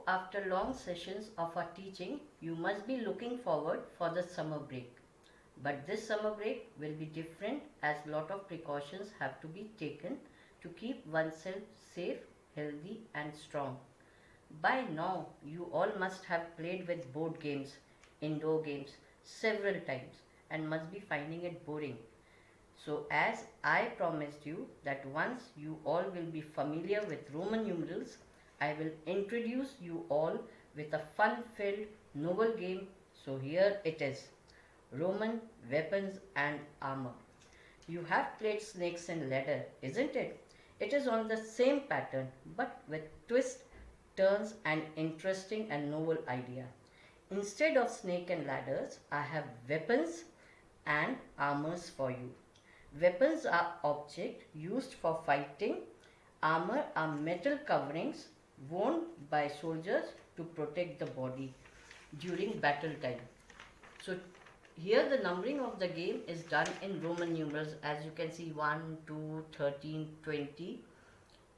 after long sessions of our teaching, you must be looking forward for the summer break. But this summer break will be different as lot of precautions have to be taken to keep oneself safe, healthy and strong. By now, you all must have played with board games, indoor games, several times and must be finding it boring. So as I promised you that once you all will be familiar with Roman numerals, I will introduce you all with a fun-filled novel game. So here it is, Roman weapons and armor. You have played snakes and ladder, isn't it? It is on the same pattern but with twists, turns and interesting and novel idea. Instead of snake and ladders, I have weapons and armors for you. Weapons are objects used for fighting. Armor are metal coverings worn by soldiers to protect the body during battle time. So here the numbering of the game is done in Roman numerals, as you can see 1, 2, 13, 20.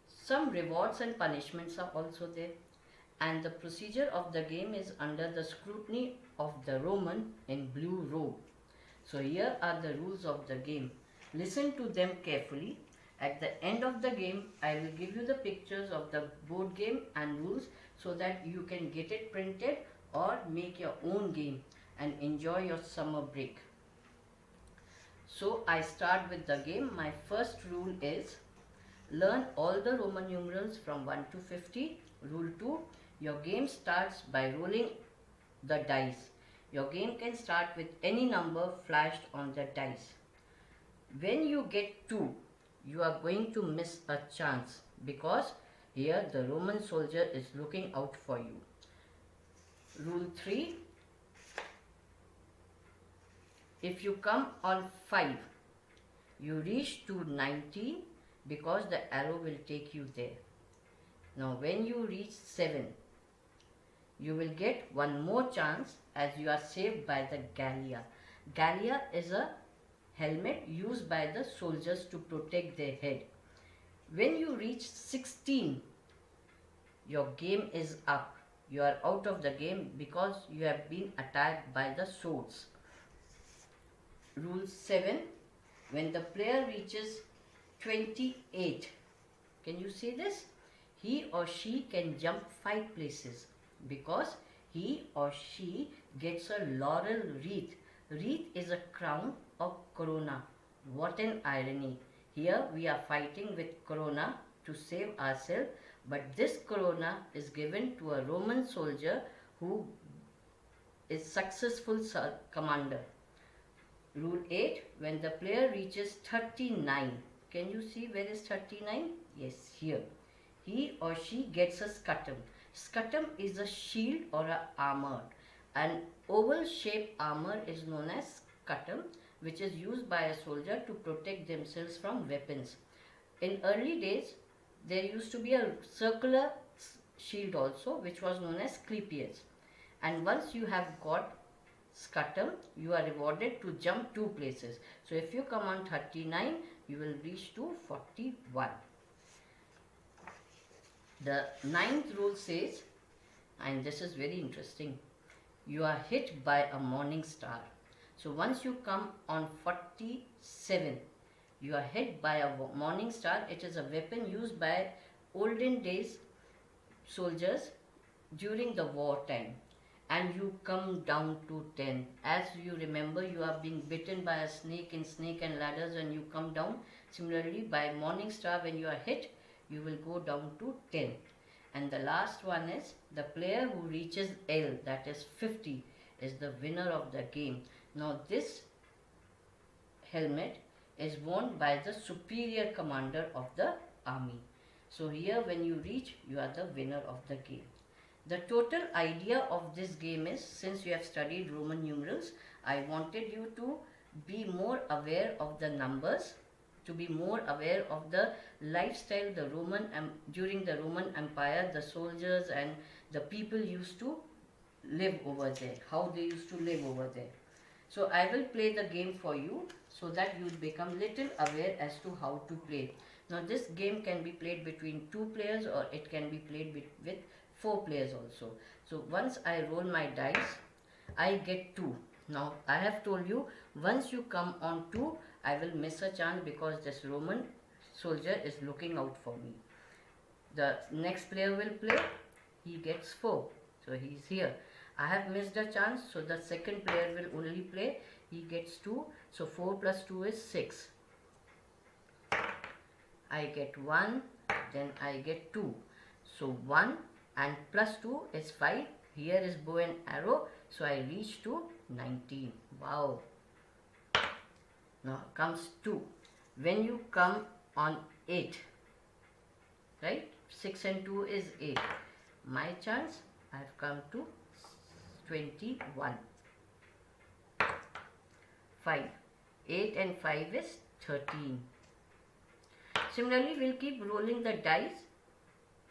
Some rewards and punishments are also there. And the procedure of the game is under the scrutiny of the Roman in blue robe. So here are the rules of the game. Listen to them carefully. At the end of the game, I will give you the pictures of the board game and rules so that you can get it printed or make your own game and enjoy your summer break. So I start with the game. My first rule is learn all the Roman numerals from 1 to 50. Rule 2, your game starts by rolling the dice. Your game can start with any number flashed on the dice. When you get 2, you are going to miss a chance because here the Roman soldier is looking out for you. Rule 3, if you come on 5, you reach to 90 because the arrow will take you there. Now when you reach 7, you will get one more chance as you are saved by the Gallia. Gallia is a helmet used by the soldiers to protect their head. When you reach 16, your game is up. You are out of the game because you have been attacked by the swords. Rule 7, when the player reaches 28, can you see this? He or she can jump 5 places because he or she gets a laurel wreath. Wreath is a crown or corona. What an irony. Here we are fighting with corona to save ourselves, but this corona is given to a Roman soldier who is successful commander. Rule 8, when the player reaches 39, can you see where is 39? Yes, here. He or she gets a scutum. Scutum is a shield or a armor. An oval shaped armor is known as scutum, which is used by a soldier to protect themselves from weapons. In early days, there used to be a circular shield also, which was known as clepias. And once you have got scutum, you are rewarded to jump 2 places. So if you come on 39, you will reach to 41. The 9th rule says, and this is very interesting, you are hit by a morning star. So once you come on 47, you are hit by a morning star. It is a weapon used by olden days soldiers during the war time. And you come down to 10. As you remember, you are being bitten by a snake in Snake and Ladders and you come down. Similarly, by morning star, when you are hit, you will go down to 10. And the last one is the player who reaches L, that is 50, is the winner of the game. Now this helmet is worn by the superior commander of the army. So here when you reach, you are the winner of the game. The total idea of this game is, since you have studied Roman numerals, I wanted you to be more aware of the numbers, to be more aware of the lifestyle during the Roman Empire, the soldiers and the people used to live over there, how they used to live over there. So I will play the game for you so that you become little aware as to how to play. Now this game can be played between 2 players or it can be played with 4 players also. So once I roll my dice, I get 2. Now I have told you, once you come on 2, I will miss a chance because this Roman soldier is looking out for me. The next player will play, he gets 4, so he is here. I have missed a chance, so the second player will only play, he gets 2, so 4 plus 2 is 6. I get 1, then I get 2. So 1 and plus 2 is 5. Here is bow and arrow, so I reach to 19. Wow. Now comes 2. When you come on 8, right? 6 and 2 is 8. My chance, I have come to 21. 5. 8 and 5 is 13. Similarly, we'll keep rolling the dice.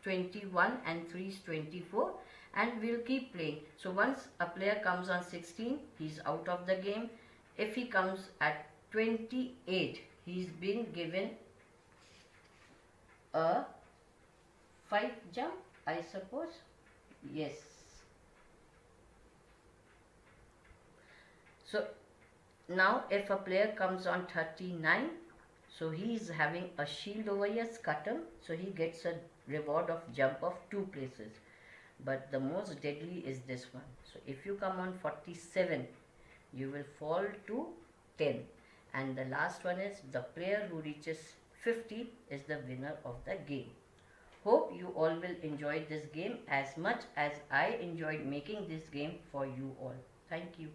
21 and 3 is 24, and we'll keep playing. So once a player comes on 16, he's out of the game. If he comes at 28, he's been given a 5 jump, I suppose. Yes. So now if a player comes on 39, so he is having a shield over here, Scutum, so he gets a reward of jump of 2 places. But the most deadly is this one. So if you come on 47, you will fall to 10. And the last one is the player who reaches 50 is the winner of the game. Hope you all will enjoy this game as much as I enjoyed making this game for you all. Thank you.